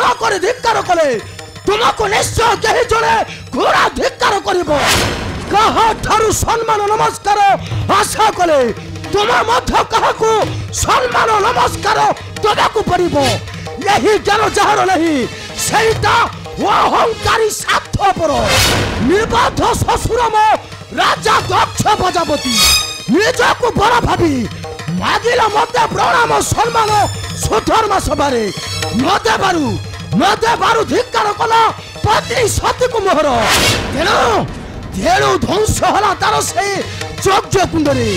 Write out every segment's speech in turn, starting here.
घोड़ा करे धिक्कार कले तुमको निश्चय कही जड़े घोड़ा धिक्कार करिबो कहा ठारू सम्मान नमस्कार आशा कले तुम मध्य कहाकू सम्मान नमस्कार देवाकू पड़िबो यही ज्ञान जहार नहीं सेटा अहंकारी स्वार्थपर निर्बाध शशुर मो राजा दक्ष प्रजापति निजको बड़ भावी मागिला मत प्रणाम सम्मान सुधर्म सभारे न देबारु धिक्कार कला पति सती को मोहर तेणु ध्वंस होला तार से यज्ञ कुंडरे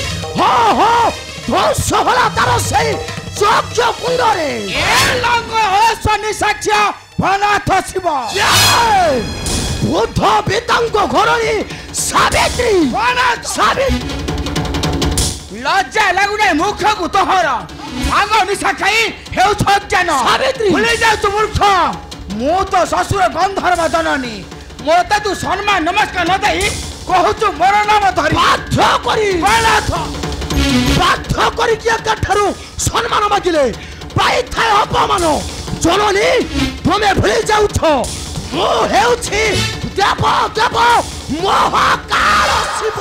ध्वंस होला तार से यज्ञ कुंडरे साक्ष्य भनाथ शिव बुद्ध वेदांग घरणी सावित्री लज्जा लगुने मुख को तोहर भांग निशा खाई हेउ छज्ञान सावित्री भूली जा तू मूर्ख मु तो ससुर गंधर्व जननी मोते तू सम्मान नमस्कार न देई कहू तू मोर नाम धरी बाध्य करी किया कठारु सम्मान मागिले पाई थाए अपमान जननी तुमे भूली जाउ छो मु हेउछि देव महाकाल शिव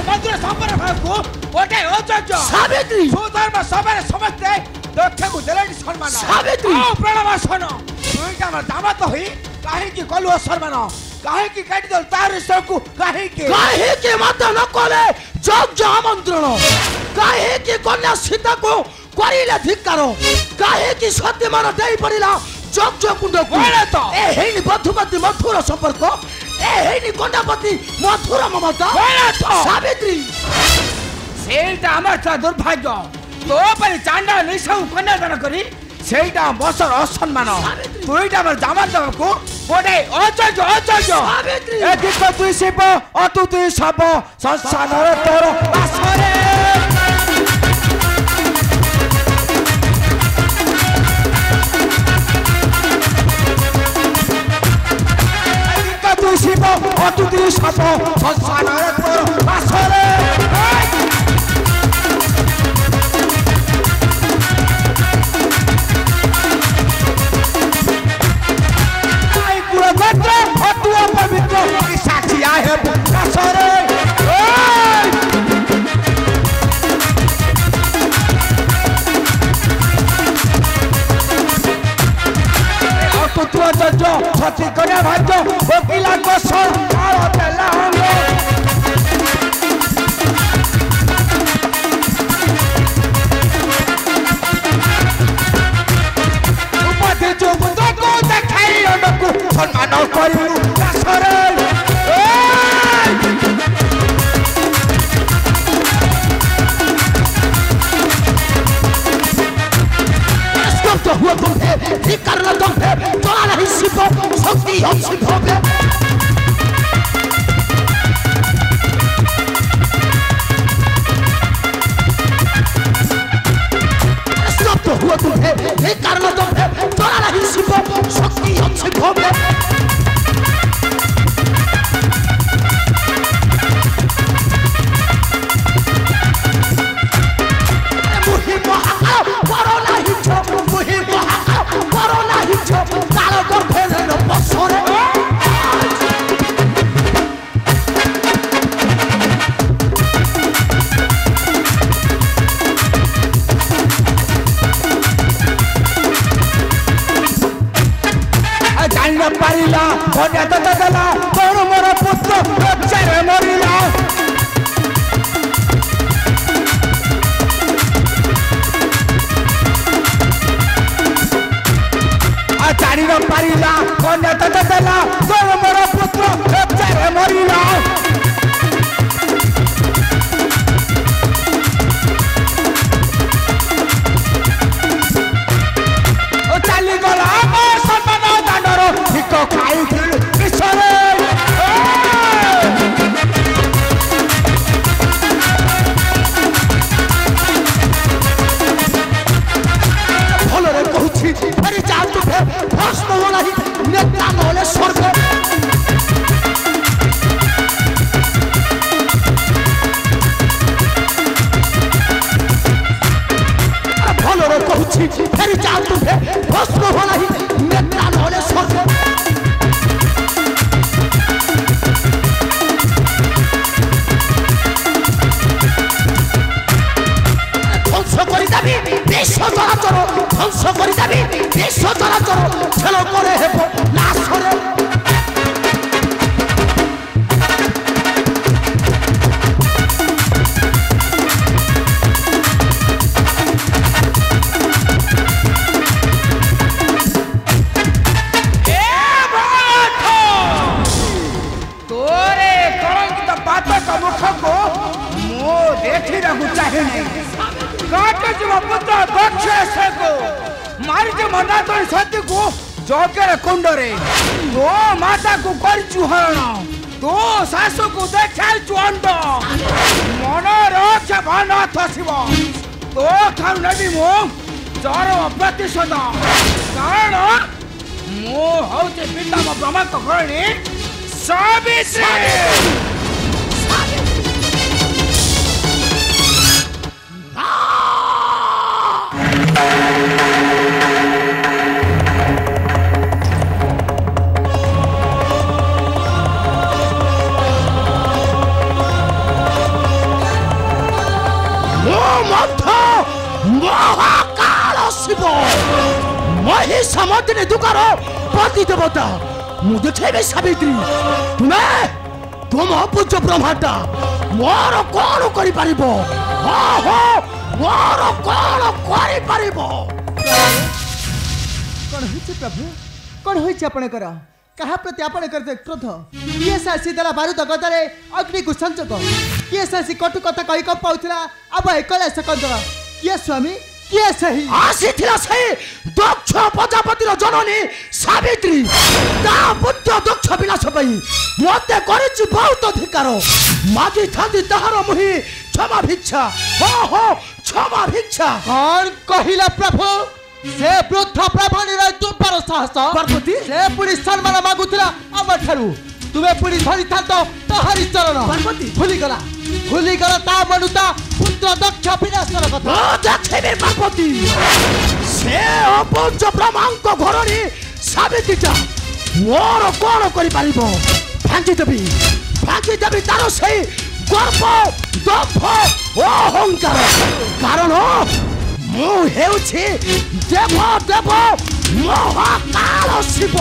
मंदिर संपर्क को गोटे अयोग्य सावित्री सुधर्म सभारे समस्ते दक्ष को देलेनी सम्मान सावित्री प्रणव सन तुईटा म दामत होई काहे की कलु सम्मान काहे की काटी दल तार सबको काहे के मत न कोले यज्ञ आमंत्रण काहे की कन्या सीता को करिले धिक्कार काहे की सत्य मान देई पड़िला यज्ञ कुंड को ए हेनी बधुपति मधुर संपर्क ए हेनी गंडापति मधुर ममता सावित्री सेटा हमर ता दुर्भाग्य तो पर चांडा निसौ कन्यादान करी सेटा बसर असम्मान तुईटा हमर दामत को गोटे अयोग्य सावित्री ए दिक्क तुई शिव अतु तुई सब संसार तोर आसरे शिव अतुति सब संसार तोर आसरे आई पूरा गोत्र अतुआ पवित्र की साक्षी आहे आसरे अतुआ जज सती कन्या भाग्य वकीला को संसार देला उपाधि जो बुद्ध को देखाई उनको सम्मान करू आसरे हुआ तुम्हें धिक्कार न तुम्हें चला नहीं शिव शक्ति हम शिव हुआ तुम्हें धिक्कार न तुम्हें चला नहीं शिव शक्ति हम शिव पारिला कन्या दत्ता देला तोर मोर पुत्र लज्जारे मरिला जानी न पारिला कन्या दत्ता देला तोर मोर पुत्र लज्जारे मरिला चाली गला सम्मान दानर ठीक खाई विश्वरे भलरे कहूछि फेरी जा तू भस्म होला ही नेता नले स्वर्ग तुझे भस्म हो नहीं मेरा नौले स्वर्ग ধ্বংস করে যাবি বিশ্ব চরাচর ধ্বংস করে যাবি বিশ্ব চরাচর ছেল করে হেব লাশরে जोकर कुंडरे तो माता को कर चुहरण तो सासु को देखाल चुंड मन रक्षा भान थसिब तो थारु नदी मो जर प्रतिशत कारण मो हौचे पिताम ब्रह्मा को घरणी सावित्री महाकाल शिव मही समर्दिनी दुकार पति देवता मुझे छेबे सावित्री तुम्हें तुम पूज्य ब्रह्माटा मोर कौन करि परिबो हो मोर कौन करि परिबो कौन होइछ प्रभु कौन होइछ आपण कर कहा प्रति आपण करते क्रोध किए सासी देला बारूद गदरे अग्नि को संचक किए सासी कटु कथा कहि क पाउथला अब एकले सकंदर किए स्वामी किए सही आसीथिला सही दक्ष प्रजापतिर जननी सावित्री ता पुत्र दक्ष विलास पई मते करिछि बहुत अधिकार मागी थांदी तहार मुहि क्षमा भिक्षा हो क्षमा भिक्षा कौन कहिला प्रभु से वृद्ध ब्राह्मणीर दुर्बर साहस पार्वती से पुरी सम्मान मागुथिला हमर ठारू तुमे पुरी धरि थांत तहारी चरण पार्वती भूली गला ता मनुता पुत्र दक्ष विनाशर कथा दक्षिणी पार्वती से अपूज्य ब्रह्मांक घरणी सावित्रीटा मोर कौन करि पारिबो भांगी देबी तार से गर्व दम्भ अहंकार कारण मु हेउछि देव महाकाल शिव